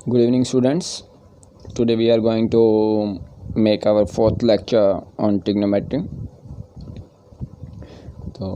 Good evening, students. Today we are going to make our fourth lecture on trigonometry. तो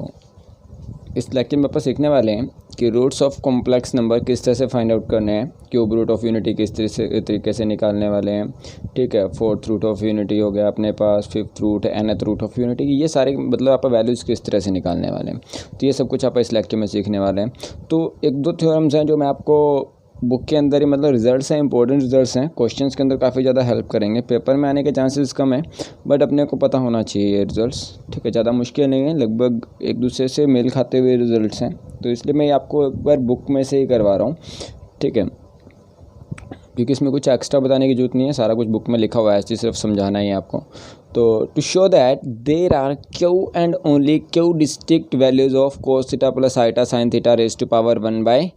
इस lecture में अपन सीखने वाले हैं कि रूट्स ऑफ कॉम्प्लेक्स नंबर किस तरह से फाइंड आउट करने हैं, क्यूब रूट ऑफ यूनिटी किस तरीके से निकालने वाले हैं। ठीक है, फोर्थ रूट ऑफ यूनिटी हो गया अपने पास, fifth root, nth root of unity, ये सारे मतलब आप वैल्यूज़ किस तरह से निकालने वाले हैं। तो ये सब कुछ आप इस लेक्चर में सीखने वाले हैं। तो एक दो थ्योरम्स हैं जो मैं आपको बुक के अंदर ही मतलब रिजल्ट्स हैं, इंपॉर्टेंट रिजल्ट्स हैं, क्वेश्चंस के अंदर काफ़ी ज़्यादा हेल्प करेंगे। पेपर में आने के चांसेस कम है, बट अपने को पता होना चाहिए ये रिजल्ट्स। ठीक है, ज़्यादा मुश्किल नहीं है, लगभग एक दूसरे से मेल खाते हुए रिजल्ट्स हैं। तो इसलिए मैं आपको एक बार बुक में से ही करवा रहा हूँ। ठीक है, क्योंकि इसमें कुछ एक्स्ट्रा बताने की जरूरत नहीं है, सारा कुछ बुक में लिखा हुआ है, सिर्फ समझाना ही है आपको। तो to show that there are Q and only Q distinct values of cos theta plus iota sine theta raise to power 1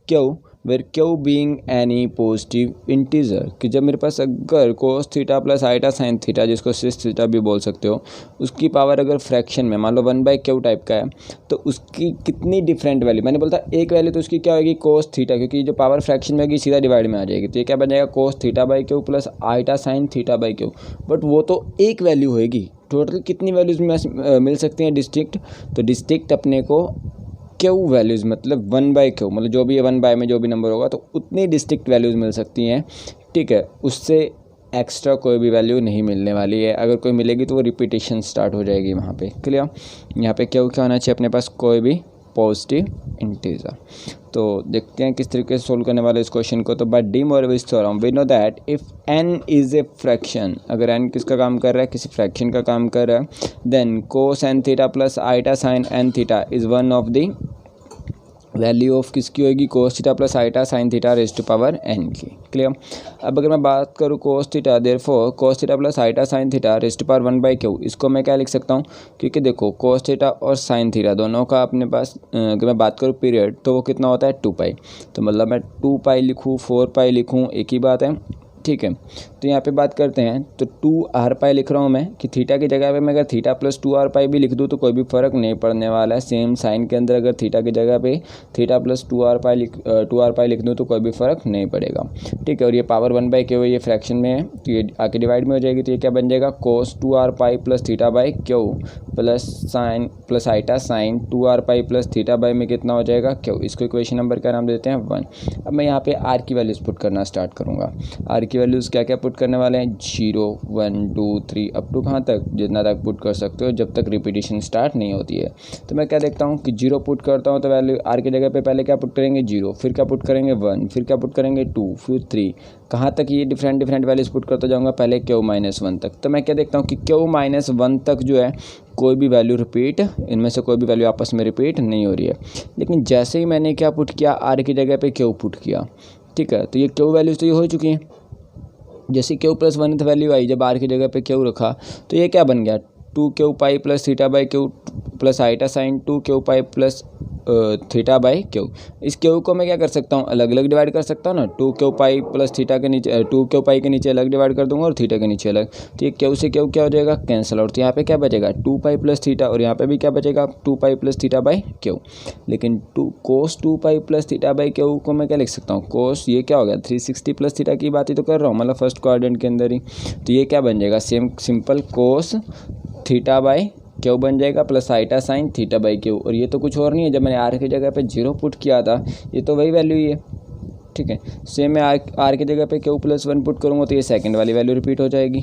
Q where Q being any positive integer, कि जब मेरे पास अगर cos theta plus iota sine theta, जिसको cis theta भी बोल सकते हो, उसकी पावर अगर फ्रैक्शन में मान लो 1/क्यू टाइप का है, तो उसकी कितनी डिफरेंट वैल्यू, मैंने बोलता एक वैल्यू तो उसकी क्या होगी, कोस थीटा, क्योंकि जो पावर फ्रैक्शन में होगी सीधा डिवाइड में आ जाएगी। तो ये क्या बन जाएगा, cos theta by Q plus iota sine theta by Q. But वो तो एक वैल्यू होएगी, टोटल कितनी वैल्यूज मिल सकती हैं डिस्टिंक्ट। तो डिस्टिंक्ट अपने को क्यू वैल्यूज़ मतलब 1/क्यू, मतलब जो भी 1 में जो भी नंबर होगा तो उतनी डिस्टिंक्ट वैल्यूज़ मिल सकती हैं। ठीक है, उससे एक्स्ट्रा कोई भी वैल्यू नहीं मिलने वाली है। अगर कोई मिलेगी तो वो रिपीटेशन स्टार्ट हो जाएगी वहाँ पे। क्लियर, यहाँ पे क्यू क्या होना चाहिए अपने पास, कोई भी पॉजिटिव इंटीजर। तो देखते हैं किस तरीके से सोल्व करने वाले इस क्वेश्चन को। तो by De Moivre's theorem we know that if n is a fraction, अगर n किसका काम कर रहा है, किसी फ्रैक्शन का काम कर रहा है, then cos n theta plus iota sine n theta is one of the value of किसकी होगी, cos theta plus iota sine theta raise to power n की। क्लियर, अब अगर मैं बात करूँ cos theta, therefore cos theta plus iota sine theta raise to power 1/क्यू, इसको मैं क्या लिख सकता हूँ, क्योंकि देखो कोस थीटा और साइन थीटा दोनों का अपने पास अगर मैं बात करूँ पीरियड, तो वो कितना होता है 2π। तो मतलब मैं 2π लिखूँ 4π लिखूँ एक ही बात है। ठीक है, तो यहाँ पे बात करते हैं, तो 2r π लिख रहा हूँ मैं, कि थीटा की जगह पे मैं अगर थीटा प्लस 2r π भी लिख दूँ तो कोई भी फ़र्क नहीं पड़ने वाला है। सेम साइन के अंदर अगर थीटा की जगह पे थीटा प्लस 2r π लिख दूँ तो कोई भी फ़र्क नहीं पड़ेगा। ठीक है, और ये पावर 1/क्यू ये फ्रैक्शन में है, तो ये आके डिवाइड में हो जाएगी। तो ये क्या बन जाएगा, cos 2r π plus theta by Q plus sine plus iota sine 2r π plus theta by में कितना हो जाएगा, क्यू। इसको इक्वेशन नंबर का नाम देते हैं 1। अब मैं यहाँ पे आर की वैल्यूज़ पुट करना स्टार्ट करूँगा। आर की वैल्यूज़ क्या क्या पुट करने वाले हैं, 0 1 2 3 अप टू कहाँ तक, जितना तक पुट कर सकते हो जब तक रिपीटेशन स्टार्ट नहीं होती है। तो मैं क्या देखता हूँ कि 0 पुट करता हूँ, तो वैल्यू आर की जगह पे पहले क्या पुट करेंगे 0, फिर क्या पुट करेंगे 1, फिर क्या पुट करेंगे 2, फिर 3, कहाँ तक ये डिफरेंट वैल्यूज पुट करता जाऊँगा, पहले Q-1 तक। तो मैं क्या देखता हूँ कि Q-1 तक जो है कोई भी वैल्यू रिपीट, इनमें से कोई भी वैल्यू आपस में रिपीट नहीं हो रही है। लेकिन जैसे ही मैंने क्या पुट किया, आर की जगह पे Q पुट किया, ठीक है, तो ये Q वैल्यूज़ तो ये हो चुकी हैं। जैसे Q+1 वैल्यू आई, जब आर की जगह पे Q रखा, तो ये क्या बन गया, 2qπ plus theta by Q plus iota sine 2qπ plus theta by Q. इस क्यू को मैं क्या कर सकता हूँ, अलग अलग डिवाइड कर सकता हूँ ना। 2qπ प्लस थीटा के नीचे 2qπ के नीचे अलग डिवाइड कर दूंगा और थीटा के नीचे अलग। तो ये क्यू से क्यू क्या हो जाएगा, कैंसिल। और तो यहाँ पे क्या बचेगा 2π प्लस थीटा, और यहाँ पे भी क्या बचेगा 2π प्लस थीटा बाई क्यू। लेकिन कोस 2π प्लस थीटा बाई क्यू को मैं क्या लिख सकता हूँ, कोस ये क्या हो गया 360 प्लस थीटा की बात ही तो कर रहा हूँ, मतलब फर्स्ट क्वाड्रेंट के अंदर ही। तो ये क्या बन जाएगा, same simple cos theta by Q बन जाएगा plus iota sine theta by Q. और ये तो कुछ और नहीं है, जब मैंने आर की जगह पे 0 पुट किया था, ये तो वही वैल्यू ही है। ठीक है, सेम मैं आर की जगह पे Q+1 पुट करूँगा तो ये सेकंड वाली वैल्यू रिपीट हो जाएगी।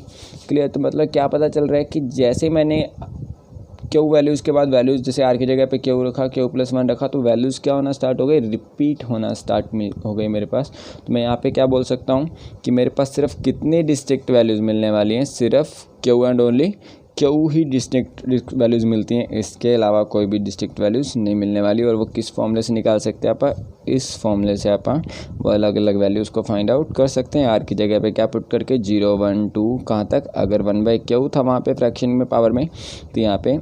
क्लियर, तो मतलब क्या पता चल रहा है कि जैसे मैंने क्यू वैल्यूज़ के बाद वैल्यूज़, जैसे आर की जगह पे क्यू रखा, Q+1 रखा, तो वैल्यूज़ क्या होना स्टार्ट हो गई, रिपीट होना स्टार्ट हो गई मेरे पास। तो मैं यहाँ पे क्या बोल सकता हूँ कि मेरे पास सिर्फ कितनी डिस्टिंक्ट वैल्यूज़ मिलने वाली हैं, सिर्फ Q and only Q he distinct values मिलती हैं, इसके अलावा कोई भी डिस्टिंक्ट वैल्यूज़ नहीं मिलने वाली। और वो किस फॉर्मूले से निकाल सकते हैं आप, इस फॉर्मूले से आप वो अलग अलग वैल्यूज़ को फाइंड आउट कर सकते हैं। आर की जगह पे क्या पुट करके 0 1 2 कहाँ तक, अगर 1/क्यू था वहाँ पे फ्रैक्शन में पावर में, तो यहाँ पे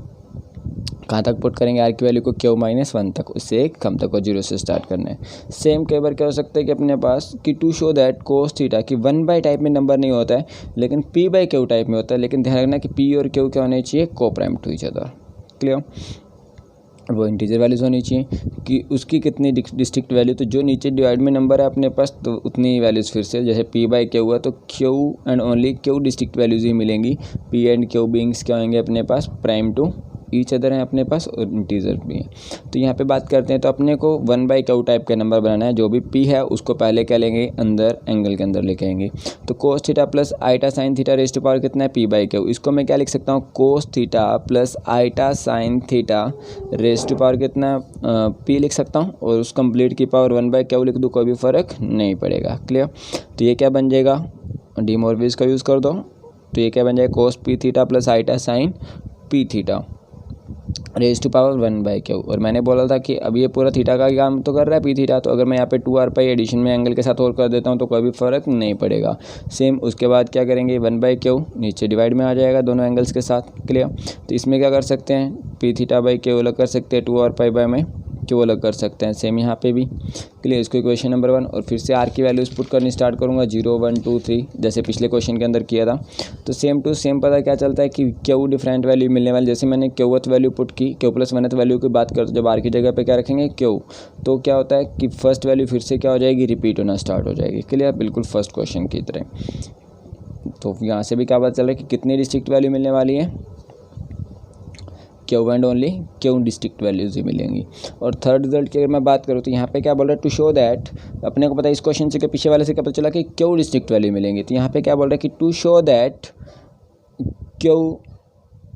कहाँ तक पुट करेंगे आर की वैल्यू को, Q-1 तक, उससे एक कम तक को 0 से स्टार्ट करना है। सेम कई बार क्या हो सकता है कि अपने पास कि to show that cos theta कि 1/, टाइप में नंबर नहीं होता है, लेकिन P/Q टाइप में होता है। लेकिन ध्यान रखना कि P और Q क्या होने चाहिए, coprime to each other. Clear, वो इंटीजर वैल्यूज़ होनी चाहिए कि उसकी कितनी डिस्ट्रिक्ट वैल्यू, तो जो नीचे डिवाइड में नंबर है अपने पास तो उतनी वैल्यूज़ फिर से, जैसे पी बाई क्यू हुआ तो Q and only Q distinct values ही मिलेंगी। पी एंड क्यू बीइंग्स क्या होंगे अपने पास, प्राइम टू ईच अदर हैं अपने पास और इंटीजर भी हैं। तो यहाँ पे बात करते हैं, तो अपने को 1/क्यू टाइप का नंबर बनाना है। जो भी पी है उसको पहले क्या लेंगे, अंदर एंगल के अंदर लेके आएंगे। तो cos theta plus iota sine theta raise to power कितना है, p/q। इसको मैं क्या लिख सकता हूँ, cos theta plus iota sine theta raise to power कितना p लिख सकता हूँ, और उस कंप्लीट की पावर 1/क्यू लिख दूँ, कोई भी फ़र्क नहीं पड़ेगा। क्लियर। तो ये क्या बन जाएगा, डी मोरविस का यूज़ कर दो, तो ये क्या बन जाएगा, cos p theta plus iota sine p theta raise to power 1/क्यू। और मैंने बोला था कि अब ये पूरा थीटा का काम तो कर रहा है पी थीटा, तो अगर मैं यहाँ पे 2r पाई एडिशन में एंगल के साथ और कर देता हूँ तो कोई भी फ़र्क नहीं पड़ेगा। सेम उसके बाद क्या करेंगे, 1/क्यू नीचे डिवाइड में आ जाएगा दोनों एंगल्स के साथ। क्लियर। तो इसमें क्या कर सकते हैं, पी थीटा बाई क्यू अलग कर सकते हैं, 2r पाई बाय में क्यू अलग कर सकते हैं। सेम यहाँ पे भी। क्लियर। इसको इक्वेशन नंबर 1, और फिर से आर की वैल्यूज़ पुट करनी स्टार्ट करूँगा, 0 1 2 3 जैसे पिछले क्वेश्चन के अंदर किया था। तो सेम टू सेम पता क्या चलता है कि क्यू डिफरेंट वैल्यू मिलने वाली, जैसे मैंने क्यूथ वैल्यू पुट की, क्यू प्लस 1th वैल्यू की बात करते, जब आर की जगह पे क्या रखेंगे क्यू, तो क्या होता है कि फर्स्ट वैल्यू फिर से क्या हो जाएगी, रिपीट होना स्टार्ट हो जाएगी। क्लियर, बिल्कुल फर्स्ट क्वेश्चन की तरह। तो यहाँ से भी क्या पता चल रहा है कि कितनी डिस्ट्रिक्ट वैल्यू मिलने वाली है, Q and only Q distinct values ही मिलेंगी। और थर्ड रिजल्ट की अगर मैं बात करूँ तो यहाँ पे क्या बोल रहा है, टू शो दैट, अपने को पता है इस क्वेश्चन से के पीछे वाले से क्या पता चला कि क्यू डिस्ट्रिक्ट वैल्यू मिलेंगी। तो यहाँ पे क्या बोल रहा है कि to show that Q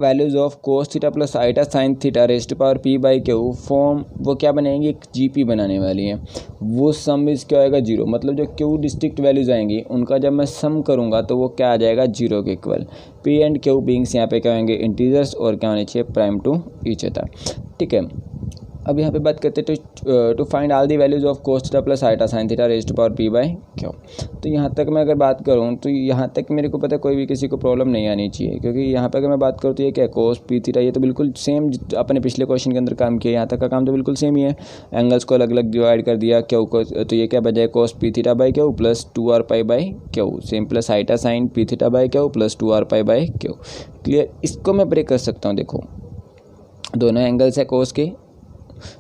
values of cos theta plus iota sine theta raise to power p/q form, वो क्या बनाएंगी, एक जीपी बनाने वाली है। वो सम इज क्या आएगा, 0। मतलब जो क्यू डिस्ट्रिक्ट वैल्यूज़ आएंगी उनका जब मैं सम करूँगा तो वो क्या आ जाएगा, 0 के equal. p and q beings यहाँ पे क्या होंगे, इंटीजर्स, और क्या होने चाहिए, प्राइम टू ईच अदर। ठीक है। अब यहाँ पे बात करते हैं to find all the values of cos theta plus iota sine theta raise to power p/q। तो यहाँ तक मैं अगर बात करूँ तो यहाँ तक मेरे को पता है कोई भी किसी को प्रॉब्लम नहीं आनी चाहिए, क्योंकि यहाँ पे अगर मैं बात करूँ तो ये क्या है, कोस p थीटा, ये तो बिल्कुल सेम अपने पिछले क्वेश्चन के अंदर काम किया, यहाँ तक का काम तो बिल्कुल सेम ही है। एंगल्स को अलग अलग डिवाइड कर दिया क्यू को, तो ये क्या बजाय cos p theta by Q plus 2r pi by Q, same plus iota sine p theta by Q plus 2r pi by Q. Clear. इसको मैं ब्रेक कर सकता हूँ, देखो दोनों एंगल्स है कोस के,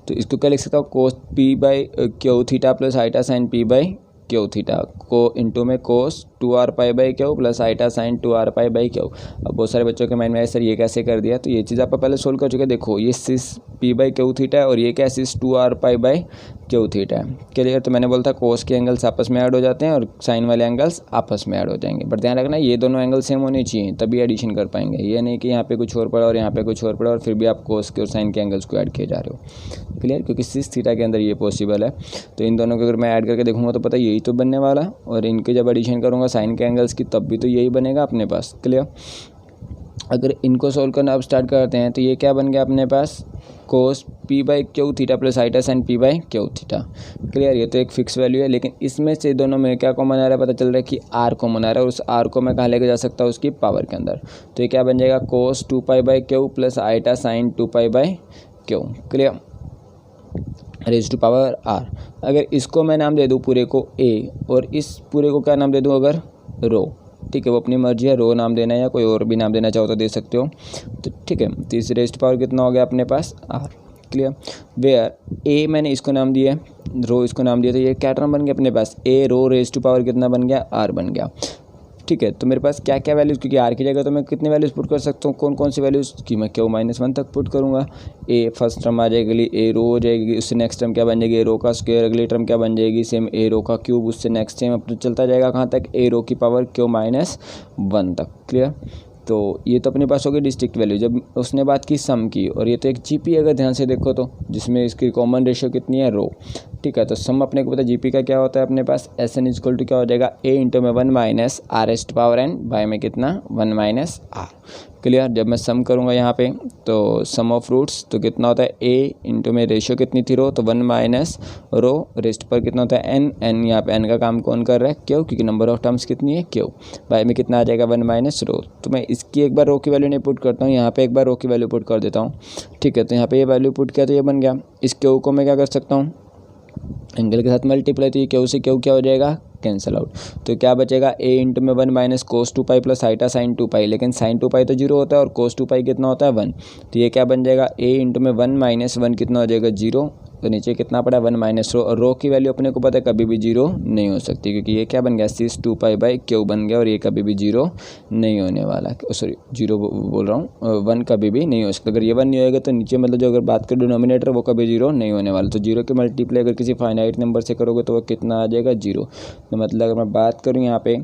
तो इसको क्या लिख सकता हूँ, cos p/q theta plus iota sine p/q theta को इंटू में cos 2r pi by Q plus iota sine 2r pi by Q. अब बहुत सारे बच्चों के माइंड में आया सर ये कैसे कर दिया, तो ये चीज़ आप पहले सोल्व कर चुके हैं। देखो ये सिस p/q थीटा है और ये क्या सिस 2r pi by Q theta है। क्लियर। तो मैंने बोला था कोस के एंगल्स आपस में ऐड हो जाते हैं और साइन वाले एंगल्स आपस में ऐड हो जाएंगे, बट ध्यान रखना ये दोनों एंगल सेम होने चाहिए तभी एडिशन कर पाएंगे। ये नहीं कि यहाँ पे कुछ और पड़ा और यहाँ पे कुछ और पड़ा और फिर भी आप कोस के और साइन के एंगल्स को ऐड किए जा रहे हो। क्लियर। क्योंकि सिस थीटा के अंदर ये पॉसिबल है, तो इन दोनों को अगर मैं ऐड करके देखूंगा तो पता यही तो बनने वाला, और इनके जब एडिशन करूँगा साइन के एंगल्स की तब भी तो यही बनेगा अपने पास। क्लियर। अगर इनको सोल्व करना अब स्टार्ट करते हैं तो ये क्या बन गया अपने पास, cos p/q theta plus iota sine p/q theta. Clear. ये तो एक फिक्स वैल्यू है, लेकिन इसमें से दोनों में क्या कॉमन आ रहा है, पता चल रहा है कि r कॉमन आ रहा है, और उस r को मैं कहाँ लेके जा सकता हूँ, उसकी पावर के अंदर। तो ये क्या बन जाएगा, cos 2π/q plus iota sine 2π/q। Clear. Raise to power r। अगर इसको मैं नाम दे दूँ पूरे को a, और इस पूरे को क्या नाम दे दूँ अगर, रो। ठीक है, वो अपनी मर्जी है, रो नाम देना है या कोई और भी नाम देना चाहो तो दे सकते हो। तो ठीक है, तो इस रेज़ टू पावर कितना हो गया अपने पास, r। क्लियर। वेयर a मैंने इसको नाम दिया है, रो इसको नाम दिया, तो ये क्या टर्म बन गया अपने पास, a row raise to power कितना बन गया, r बन गया। ठीक है। तो मेरे पास क्या क्या वैल्यूज़, क्योंकि आर की जगह तो मैं कितनी वैल्यूज़ पुट कर सकता हूँ, कौन कौन सी वैल्यूज़ की मैं Q-1 तक पुट करूँगा। ए फर्स्ट टर्म आ जाएगी, ए रो हो जाएगी, उससे नेक्स्ट टर्म क्या बन जाएगी, ए रो का स्क्वायर, अगली टर्म क्या बन जाएगी, सेम ए रो का क्यूब, उससे नेक्स्ट सेम अब तो चलता जाएगा कहाँ तक, ए रो की पावर Q-1 तक। क्लियर। तो ये तो अपने पास होगी डिस्ट्रिक्ट वैल्यू। जब उसने बात की सम की, और ये तो एक जीपी अगर ध्यान से देखो तो, जिसमें इसकी कॉमन रेशियो कितनी है, रो। ठीक है। तो सम अपने को पता जीपी का क्या होता है अपने पास, एस एन इक्वल टू क्या हो जाएगा, ए इंटू में 1 minus R raise to power N by में कितना, 1 माइनस आर। क्लियर। जब मैं सम करूँगा यहाँ पे तो सम ऑफ रूट्स तो कितना होता है, ए इंटू में रेशियो कितनी थी रो, तो 1 माइनस रो रेस्ट पर कितना होता है एन, एन यहाँ पे एन का काम कौन कर रहा है, क्यों, क्योंकि नंबर ऑफ टर्म्स कितनी है, क्यों, बाय में कितना आ जाएगा, 1 माइनस रो। तो मैं इसकी एक बार रो की वैल्यू नहीं पुट करता हूँ, यहाँ पे एक बार रो की वैल्यू पुट कर देता हूँ। ठीक है। तो यहाँ पे ये वैल्यू पुट किया तो ये बन गया। इस क्यू को मैं क्या कर सकता हूँ, एंगल के साथ मल्टीप्लाई, तो ये क्यू से क्यू क्या हो जाएगा, कैंसिल आउट। तो क्या बचेगा, a इंटू में 1 minus cos 2 pi plus iota sine 2 pi, लेकिन साइन 2 पाई तो 0 होता है और कोस 2 पाई कितना होता है 1। तो ये क्या बन जाएगा, a इंटू में 1 माइनस 1 कितना हो जाएगा 0। तो नीचे कितना पड़ा 1 माइनस रो, और रो की वैल्यू अपने को पता है कभी भी 0 नहीं हो सकती, क्योंकि ये क्या बन गया सिस 2 पाई/क्यू बन गया, और ये कभी भी 0 नहीं होने वाला। सॉरी 0 बोल रहा हूँ, 1 कभी भी नहीं हो सकता। अगर ये 1 नहीं होएगा तो नीचे मतलब जो अगर बात करें डिनोमिनेटर वो कभी 0 नहीं होने वाला। तो 0 के मल्टीप्लाई अगर किसी फाइनाइट नंबर से करोगे तो वो कितना आ जाएगा 0। तो मतलब अगर मैं बात करूँ यहाँ पे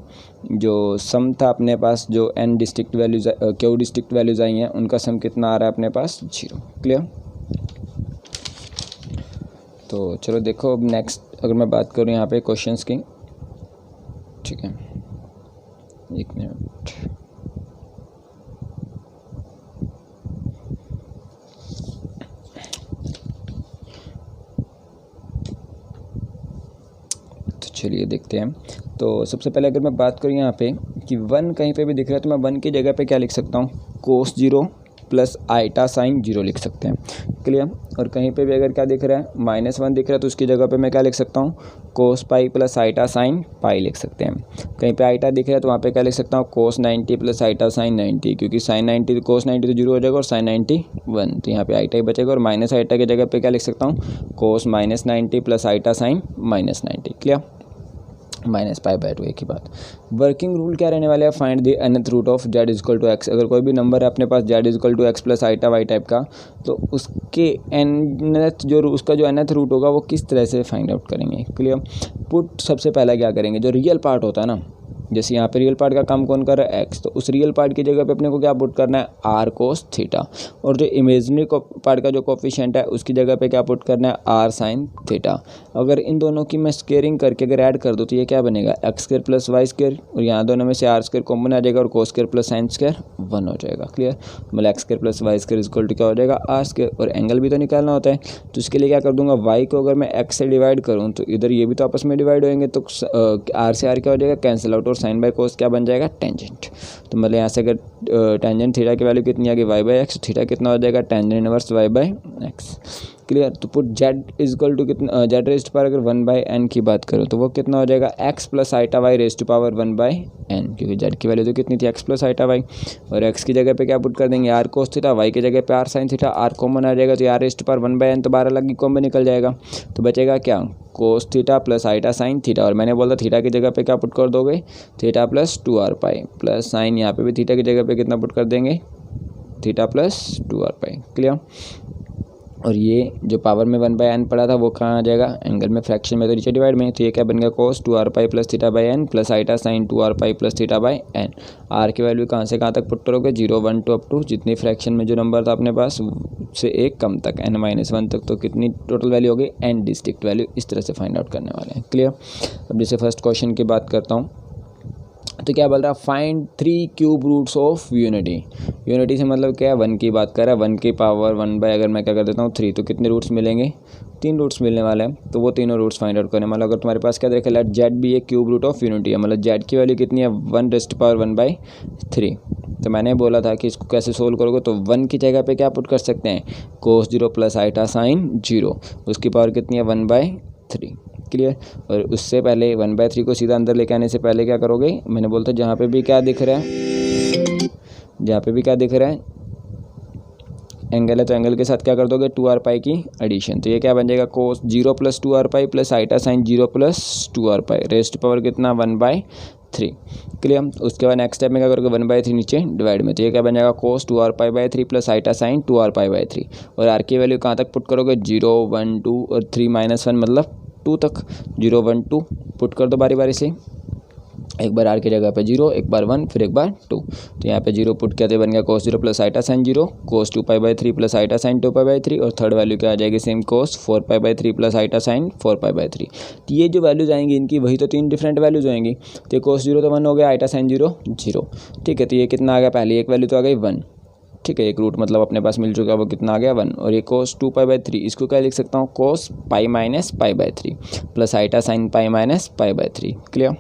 जो सम था अपने पास, जो n distinct values Q distinct values आई हैं उनका सम कितना आ रहा है अपने पास 0। क्लियर। तो चलो देखो अब नेक्स्ट अगर मैं बात करूँ यहाँ पे क्वेश्चंस की, ठीक है, एक मिनट। तो चलिए देखते हैं। तो सबसे पहले अगर मैं बात करूँ यहाँ पे कि 1 कहीं पे भी दिख रहा है तो मैं 1 की जगह पे क्या लिख सकता हूँ, कोस 0 प्लस आइटा साइन 0 लिख सकते हैं। क्लियर। और कहीं पे भी अगर क्या दिख रहा है -1 दिख रहा है तो उसकी जगह पे मैं क्या लिख सकता हूँ, cos pi plus iota sine pi लिख सकते हैं। कहीं पे आइटा दिख रहा है तो वहाँ पे क्या लिख सकता हूँ, कोस 90 प्लस आइटा साइन 90, क्योंकि साइन 90 कोस 90 तो 0 हो जाएगा और साइन 90 1, तो यहाँ पे आइटा ही बचेगा। और माइनस आइटा की जगह पे क्या लिख सकता हूँ, कोस -90 प्लस आइटा साइन -90। क्लियर, -π/2 एक ही बात। वर्किंग रूल क्या रहने वाला है, find the nth root of z equal to x। अगर कोई भी नंबर है अपने पास z equal to x plus iota Y type का, तो उसके nth जो उसका जो nth रूट होगा वो किस तरह से फाइंड आउट करेंगे। क्लियर। पुट सबसे पहला क्या करेंगे, जो रियल पार्ट होता है ना, जैसे यहाँ पे रियल पार्ट का काम कौन कर रहा है x, तो उस रियल पार्ट की जगह पे अपने को क्या पुट करना है, r कोस थीटा। और जो इमेजिनरी पार्ट का जो कोफिशिएंट है उसकी जगह पे क्या पुट करना है, r साइन थीटा। अगर इन दोनों की मैं स्केयरिंग करके अगर ऐड कर दूँ तो ये क्या बनेगा, X square plus Y square, और यहाँ दोनों में से r स्क्वायर कॉमन आ जाएगा और cos square plus sine square 1 हो जाएगा। क्लियर। मतलब x square plus Y square equal to क्या हो जाएगा, r स्क्वायर। और एंगल भी तो निकालना होता है, तो इसके लिए क्या कर दूंगा, y को अगर मैं x से डिवाइड करूँ तो इधर ये भी तो आपस में डिवाइड होंगे, तो r से r क्या हो जाएगा, कैंसिल आउट, और साइन बाई कोस क्या बन जाएगा, टेंजेंट। तो मतलब यहाँ से अगर टेंजेंट थीटा की वैल्यू कितनी आ गई, y/x, थीटा कितना हो जाएगा, टेंजेंट इनवर्स y/x। क्लियर। तो पुट z इक्वल टू कितना, z रेस्ट पावर अगर 1/n की बात करो तो वो कितना हो जाएगा, x plus iota y raised power 1/n, क्योंकि z की वैल्यू तो कितनी थी, x प्लस आइटा वाई। और x की जगह पे क्या पुट कर देंगे, r कोस थीटा, y की जगह पे r sine theta, r common आ जाएगा तो r रेस्ट पावर 1/n, तो 12 अलग ही कॉमन निकल जाएगा। तो बचेगा क्या, cos theta plus iota sine theta. और मैंने बोला थीटा की जगह पे क्या पुट कर दोगे, theta plus 2r pi plus sign, यहाँ पे भी थीटा की जगह पे कितना पुट कर देंगे, थीटा प्लस 2r पाई। क्लियर। और ये जो पावर में 1/n पड़ा था वो कहाँ आ जाएगा, एंगल में, फ्रैक्शन में तो नीचे डिवाइड में। तो ये क्या बन गया, cos 2r pi plus theta by n plus iota sine 2r pi plus theta by n। r की वैल्यू कहाँ से कहाँ तक पुट करोगे, 0 1 2 अप टू जितनी फ्रैक्शन में जो नंबर था अपने पास से एक कम तक, n-1 तक, तो कितनी टोटल वैल्यू हो गई, n डिस्ट्रिक्ट वैल्यू। इस तरह से फाइंड आउट करने वाले हैं। क्लियर। अब जैसे फर्स्ट क्वेश्चन की बात करता हूँ तो क्या बोल रहा है, find 3 cube roots of unity. Unity से मतलब क्या है, 1 की बात कर रहा है, 1 की पावर 1 बाय अगर मैं क्या कर देता हूँ 3, तो कितने रूट्स मिलेंगे, 3 रूट्स मिलने वाले हैं। तो वो तीनों रूट्स फाइंड आउट करने, मतलब अगर तुम्हारे पास क्या देखा, लेट जेड भी एक क्यूब रूट ऑफ यूनिटी है, मतलब जेड की वैल्यू कितनी है, 1 रेस्ट पावर 1/3। तो मैंने बोला था कि इसको कैसे सोल्व करोगे, तो 1 की जगह पे क्या पुट कर सकते हैं, कोस 0 प्लस आइटा साइन 0, उसकी पावर कितनी है 1/3। क्लियर। और उससे पहले 1/3 को सीधा अंदर लेके आने से पहले क्या करोगे, मैंने बोलता जहाँ पे भी क्या दिख रहा है, जहाँ पे भी क्या दिख रहा है एंगल है, तो एंगल के साथ क्या कर दोगे, 2r पाई की एडिशन। तो ये क्या बन जाएगा, cos 0 plus 2r pi plus iota sine 0 plus 2r pi, raised power कितना 1/3। क्लियर। उसके बाद नेक्स्ट स्टेप में क्या करोगे, 1/3 नीचे डिवाइड में, तो ये क्या बन जाएगा, cos 2r pi by 3 plus iota sine 2r pi by 3। और r की वैल्यू कहाँ तक पुट करोगे, 0 1 2 और 3 -1 मतलब 2 तक, 0 1 2 पुट कर दो बारी बारी से, एक बार r की जगह पे 0, एक बार 1, फिर एक बार 2। तो यहाँ पे 0 पुट किया तो बन गया कोस 0 प्लस आइटा साइन 0, कोस 2π/3 प्लस आइटा साइन 2π/3, और थर्ड वैल्यू क्या आ जाएगी, सेम कोस 4π/3 प्लस आइटा साइन 4π/3। तो ये जो वैल्यूज आएंगी इनकी वही तो 3 डिफरेंट वैल्यूज होंगी। तो कोस 0 तो 1 हो गया, आइटा साइन 0 0। ठीक है। तो ये कितना आ गया, पहले एक वैल्यू तो आ गई 1, ठीक है, एक रूट मतलब अपने पास मिल चुका है, वो कितना आ गया 1। और ये cos 2π/3, इसको क्या लिख सकता हूँ, cos π-π/3 plus iota sine π-π/3। Clear.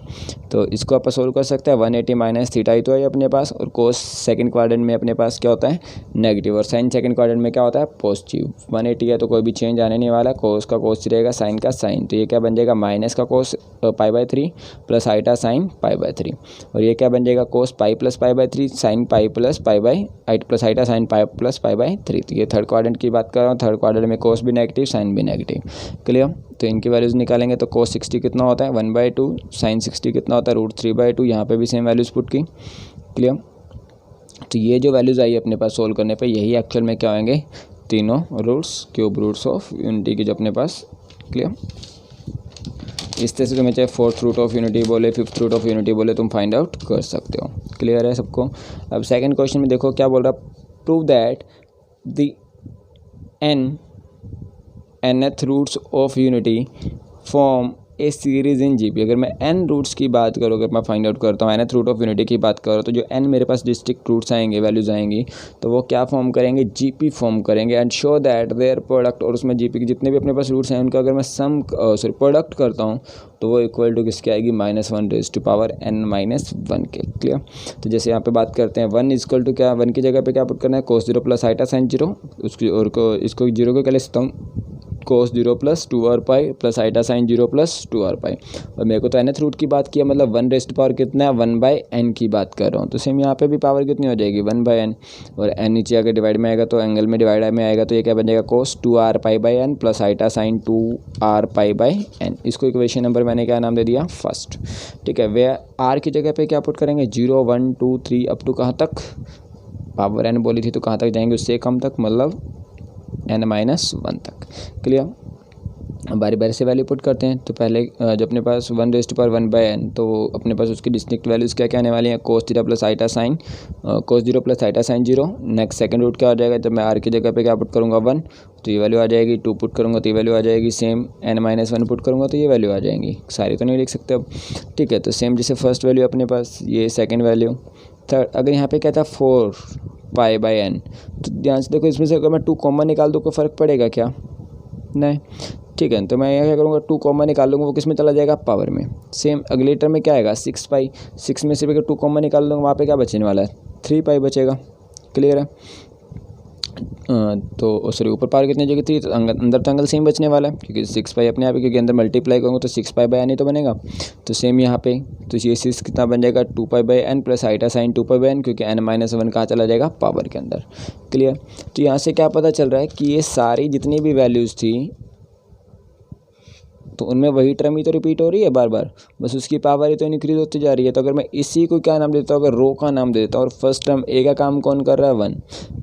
तो इसको आप सोल्व कर सकते हैं। 180 माइनस थीटा ही तो है अपने पास, और cos सेकंड क्वाड्रेंट में अपने पास क्या होता है, नेगेटिव, और साइन सेकंड क्वाड्रेंट में क्या होता है, पॉजिटिव। 180 है तो कोई भी चेंज आने नहीं वाला, cos का cos रहेगा, साइन का साइन, तो ये क्या बन जाएगा, माइनस का cos π/3 प्लस आइटा साइन π/3, और ये क्या बन जाएगा, cos π plus π/3 sine π plus iota sine π plus π/3। तो ये थर्ड क्वाड्रेंट की बात कर रहा हूँ, थर्ड क्वाड्रेंट में cos भी नेगेटिव, साइन भी नेगेटिव। क्लियर। तो इनकी वैल्यूज़ निकालेंगे तो cos 60 कितना होता है, 1/2, साइन 60 कितना होता है, √3/2। यहाँ पे भी सेम वैल्यूज़ पुट की। क्लियर। तो ये जो वैल्यूज़ आई अपने पास सोल्व करने पे, यही एक्चुअल में क्या होंगे, तीनों roots, cube roots of unity की जो अपने पास। क्लियर। इस तरह से तुम्हें चाहे फोर्थ रूट ऑफ यूनिटी बोले, फिफ्थ रूट ऑफ यूनिटी बोले, तुम फाइंड आउट कर सकते हो। क्लियर है सबको। अब सेकंड क्वेश्चन में देखो क्या बोल रहा, prove that the nth roots of unity form a series in GP. अगर मैं n रूट्स की बात करूँ, अगर मैं फाइंड आउट करता हूँ nth रूट ऑफ यूनिटी की बात करूँ, तो जो n मेरे पास डिस्ट्रिक्ट रूट्स आएंगे, वैल्यूज़ आएंगी, तो वो क्या फॉर्म करेंगे, जीपी फॉर्म करेंगे। And show that their product, और उसमें जीपी के जितने भी अपने पास रूट्स हैं उनका अगर मैं प्रोडक्ट करता हूँ तो वो इक्वल टू किसके आएगी, -1n-1 के। क्लियर। तो जैसे यहाँ पे बात करते हैं 1 इक्वल टू क्या, 1 की जगह पे क्या पुट करना है, cos 0 प्लस आइटा साइन 0, उसकी और इसको 0 को क्या ले सकता हूँ, cos 0 plus 2r π plus iota sine 0 plus 2r π। और मेरे को तो nth रूट की बात किया, मतलब 1 रेस्ट पावर कितना है, 1/n की बात कर रहा हूँ। तो सेम यहाँ पे भी पावर कितनी हो जाएगी, 1/n, और n नीचे आकर डिवाइड में आएगा तो एंगल में डिवाइड में आएगा, तो ये क्या बन जाएगा, cos 2r π/n plus iota sine 2r π/n। इसको इक्वेशन नंबर मैंने क्या नाम दे दिया, फर्स्ट। ठीक है। वे r की जगह पे क्या पुट करेंगे, 0 1 2 3 अप टू कहाँ तक, पावर n बोली थी तो कहाँ तक जाएंगे, उससे कम तक, मतलब n-1 तक। क्लियर। बारी बारी से वैल्यू पुट करते हैं। तो पहले जो अपने पास 1/1/n, तो अपने पास उसकी डिस्टिंक्ट वैल्यूज़ क्या क्या आने वाली हैं, cos 0 plus iota sine 0। Next second root क्या हो जाएगा, जब मैं r की जगह पे क्या पुट करूँगा, 1, तो ये वैल्यू आ जाएगी, 2 पुट करूँगा तो ये वैल्यू आ जाएगी, सेम n-1 पुट करूँगा तो ये वैल्यू आ जाएंगी। सारी तो नहीं लिख सकते अब। ठीक है। तो सेम जैसे फर्स्ट वैल्यू अपने पास, ये सेकेंड वैल्यू, थर्ड। अगर यहाँ पे क्या था 4π/n, तो ध्यान से देखो, इसमें से अगर मैं 2 कॉमन निकाल दूँ कोई फ़र्क पड़ेगा क्या, नहीं। ठीक है। तो मैं यहाँ क्या करूँगा, 2 कॉमन निकाल लूँगा, वो किस में चला जाएगा, पावर में। सेम अगले टर्म में क्या आएगा, 6π, 6 में से अगर 2 कॉमन निकाल लूँगा, वहाँ पे क्या बचने वाला है, 3π बचेगा। क्लियर है। तो सॉरी, ऊपर पावर कितनी जगह 3, तो अंदर तो एंगल सेम बचने वाला है, क्योंकि 6π अपने आप ही, क्योंकि अंदर मल्टीप्लाई करूँगा तो 6π/n ही तो बनेगा। तो सेम यहाँ पे, तो ये 6 कितना बन जाएगा, 2π/n plus iota sign 2π/n, क्योंकि n-1 कहाँ चला जाएगा, पावर के अंदर। क्लियर। तो यहाँ से क्या पता चल रहा है कि ये सारी जितनी भी वैल्यूज़ थी, तो उनमें वही टर्म ही तो रिपीट हो रही है बार बार, बस उसकी पावर ही तो इंक्रीज होती जा रही है। तो अगर मैं इसी को क्या नाम देता हूँ, अगर रो का नाम दे देता हूँ, और फर्स्ट टर्म ए का काम कौन कर रहा है, 1।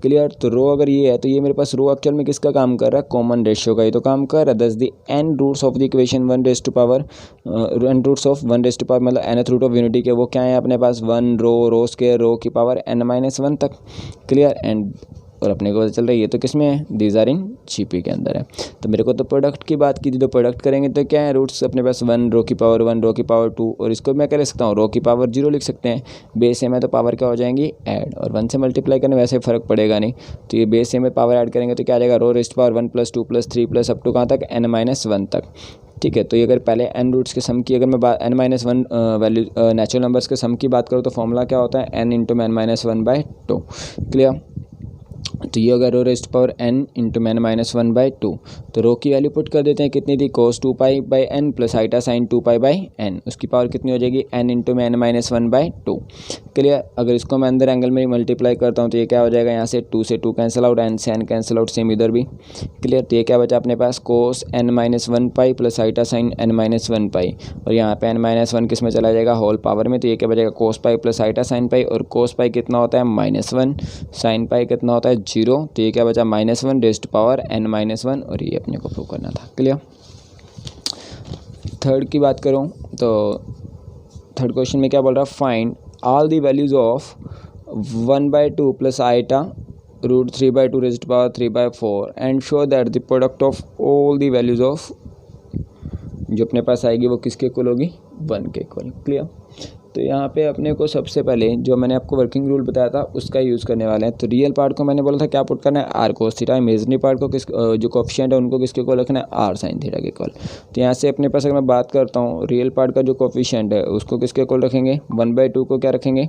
क्लियर। तो रो अगर ये है, तो ये मेरे पास रो एक्चुअल में किसका काम कर रहा है, कॉमन रेशियो का ही तो काम कर रहा है। Thus the n roots of the equation 1 raise to power n roots of 1 raise to power, मतलब nth रूट ऑफ यूनिटी के, वो क्या है अपने पास, 1 रो स्क्वायर, रो की पावर n-1 तक। क्लियर। एंड और अपने को पता चल रहा है ये तो किस में है, दीज आर इन जीपी के अंदर है। तो मेरे को तो प्रोडक्ट की बात की थी, तो प्रोडक्ट करेंगे तो क्या है, रूट्स अपने पास 1 रो की पावर 1 रो की पावर 2, और इसको मैं क्या लिख सकता हूँ, रो की पावर 0 लिख सकते हैं। बेस सेम है तो पावर क्या हो जाएंगी, ऐड, और 1 से मल्टीप्लाई करने वैसे फ़र्क पड़ेगा नहीं। तो ये बेस सेम है, पावर ऐड करेंगे तो क्या आ जाएगा, रो रेस्ट पावर 1 + 2 + 3 प्लस अप टू कहाँ तक, n-1 तक। ठीक है। तो ये अगर पहले n रूट्स के सम की, अगर मैं n-1 वैल्यू नेचुरल नंबर्स के सम की बात करूँ, तो फॉर्मूला क्या होता है, n × n-1/2। क्लियर। तो ये अगर रो रेस्ट पावर n × n-1/2, तो रो की वैल्यू पुट कर देते हैं, कितनी थी, cos 2π/n plus iota sign 2π/n, उसकी पावर कितनी हो जाएगी, n × n-1/2। क्लियर। अगर इसको मैं अंदर एंगल में मल्टीप्लाई करता हूँ तो ये क्या हो जाएगा, यहाँ से 2 से 2 कैंसिल आउट, n से n कैंसिल आउट, सेम इधर भी। क्लियर। तो ये क्या बचा अपने पास, cos n-1π plus iota sine n-1π, और यहाँ पे n-1 किस में चला जाएगा, होल पावर में। तो ये क्या बचेगा, cos π प्लस आइटा साइन π, और cos π कितना होता है, -1, साइन π कितना होता है, 0। तो ये क्या बचा, -1 रेज़ टू पावर n-1, और ये अपने को प्रूव करना था। क्लियर। थर्ड की बात करूँ तो थर्ड क्वेश्चन में क्या बोल रहा है, find all the values of 1/2 plus iota √3/2 raise to power 3/4 and show that the product of all the values of, जो अपने पास आएगी वो किसके इक्वल होगी, 1 के इक्वल। क्लियर। तो यहाँ पे अपने को सबसे पहले जो मैंने आपको वर्किंग रूल बताया था उसका यूज़ करने वाले हैं। तो रियल पार्ट को मैंने बोला था क्या पुट करना है, r cos theta. Imaginary part को किस जो कोफिशिएंट है उनको किसके इक्वल रखना है, आर साइन थीटा के इक्वल। तो यहाँ से अपने पास अगर मैं बात करता हूँ रियल पार्ट का जो कोफिशिएंट है उसको किसके इक्वल रखेंगे, 1/2 को क्या रखेंगे,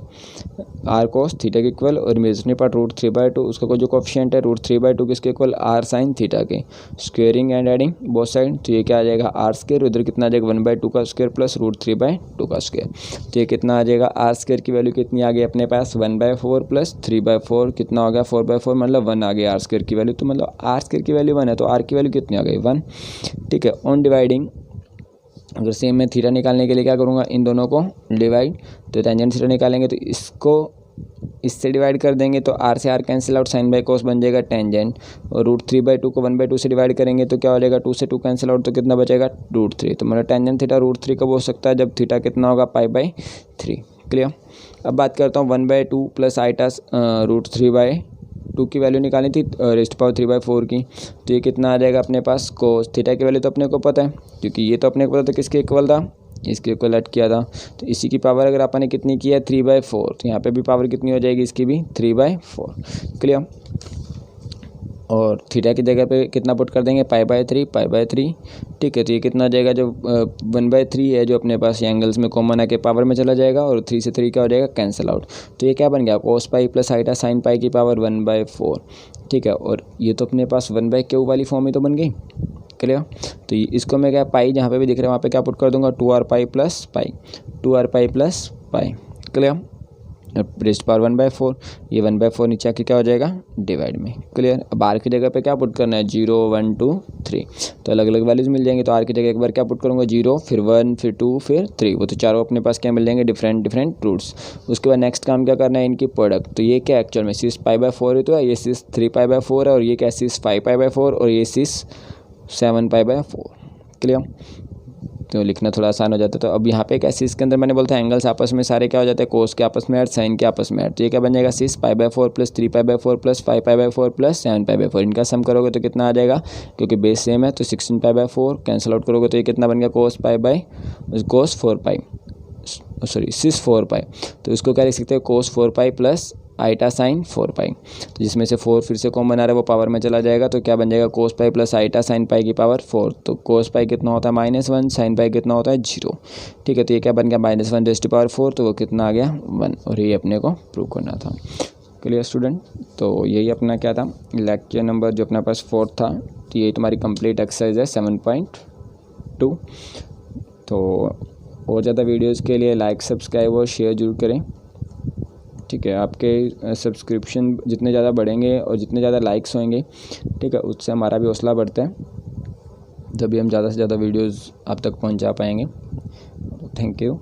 आर कोस थीटा के इक्वल। और इमेजिनरी पार्ट √3/2 उसका जो कोफिशिएंट है √3/2 किसके इक्वल, आर साइन थीटा के। Squaring and adding both side, तो ये क्या आ जाएगा आर स्क्वायर, उधर कितना आ जाएगा 1/2 का स्क्वायर प्लस √3/2 का स्क्वायर। तो ये कितना आ जाएगा, आर स्क्वायर की वैल्यू कितनी आ गई अपने पास 1/4 प्लस 3/4 कितना हो गया 4/4, मतलब 1 आ गया आर स्क्वायर की वैल्यू। तो मतलब आर स्क्वायर की वैल्यू 1 है तो आर की वैल्यू कितनी आ गई 1। ठीक है, ऑन डिवाइडिंग अगर सेम मैं थीटा निकालने के लिए क्या करूँगा, इन दोनों को डिवाइड, तो टेंजेंट थीटा निकालेंगे तो इसको इससे डिवाइड कर देंगे तो आर से r cancel out, sine by cos बन जाएगा टेंजेंट। और √3/2 को 1/2 से डिवाइड करेंगे तो क्या हो जाएगा, 2 से 2 कैंसिल आउट, तो कितना बचेगा √3। तो मतलब टेंजेंट थीटा √3 कब हो सकता है, जब थीटा कितना होगा π/3। क्लियर। अब बात करता हूँ 1/2 प्लस आइटा √3/2 की वैल्यू निकालनी थी रेस्ट पावर 3/4 की। तो ये कितना आ जाएगा अपने पास, कोस थीटा की वैल्यू तो अपने को पता है क्योंकि ये तो अपने को पता था किसके इक्वल था, इसके इक्वल ऐड किया था। तो इसी की पावर अगर अपन ने कितनी की है 3/4, तो यहाँ पे भी पावर कितनी हो जाएगी इसकी भी 3/4। क्लियर। और थीटा की जगह पे कितना पुट कर देंगे π/3। ठीक है, तो ये कितना आ जाएगा, जो 1/3 है जो अपने पास एंगल्स में कॉमन आके पावर में चला जाएगा और 3 से 3 क्या हो जाएगा कैंसिल आउट। तो ये क्या बन गया cos π plus iota sine pi की पावर 1/4। ठीक है, और ये तो अपने पास 1/q वाली फॉर्म ही तो बन गई। क्लियर। तो इसको मैं क्या पाई जहाँ पे भी दिख रहा है वहाँ पे क्या पुट कर दूंगा 2r pi plus pi, 2r pi plus pi. Clear. Rest power 1/4, ये 1/4 नीचे आके क्या हो जाएगा डिवाइड में। क्लियर। अब आर की जगह पे क्या पुट करना है 0 1 2 3, तो अलग अलग वैल्यूज मिल जाएंगे। तो आर की जगह एक बार क्या पुट करूँगा 0 फिर 1 फिर 2 फिर 3, वो तो चारों अपने पास क्या मिल जाएंगे डिफरेंट रूट्स। उसके बाद नेक्स्ट काम क्या करना है इनकी प्रोडक्ट। तो ये क्या एक्चुअल में 6 π/4 है, तो ये 6 3 π/4 है और ये क्या 6 5 π/4 और ये 6 7 π/4। क्लियर। तो लिखना थोड़ा आसान हो जाता है। तो अब यहाँ पे कैसे इसके अंदर मैंने बोला था एंगल्स आपस में सारे क्या हो जाते हैं, कोस के आपस में ऐड, साइन के आपस में ऐड। तो ये क्या बन जाएगा 6 π/4 प्लस 3 π/4 प्लस 5 π/4 प्लस 7 π/4। इनका सम करोगे तो कितना आ जाएगा, क्योंकि बेस सेम है तो 16 π/4 कैंसिल आउट करोगे तो ये कितना बन गया cos 4 π। तो इसको क्या लिख सकते हैं cos 4 π प्लस आइटा साइन 4 π। तो जिसमें से 4 फिर से कॉमन आ रहा है वो पावर में चला जाएगा तो क्या बन जाएगा cos π plus iota sine pi की पावर 4। तो cos π कितना होता है -1, साइन पाई कितना होता है 0। ठीक है, तो ये क्या बन गया -1 रेज़्ड टू पावर 4, तो वो कितना आ गया 1, और ये अपने को प्रूव करना था। Clear student. तो यही अपना क्या था लेक्चर नंबर जो अपने पास 4 था। तो यही तुम्हारी कंप्लीट एक्सरसाइज है 7.2। तो और ज़्यादा वीडियोज़ के लिए लाइक सब्सक्राइब और शेयर जरूर करें। ठीक है, आपके सब्सक्रिप्शन जितने ज़्यादा बढ़ेंगे और जितने ज़्यादा लाइक्स होंगे, ठीक है, उससे हमारा भी हौसला बढ़ता है, तभी हम ज़्यादा से ज़्यादा वीडियोज़ आप तक पहुंचा पाएंगे। Thank you.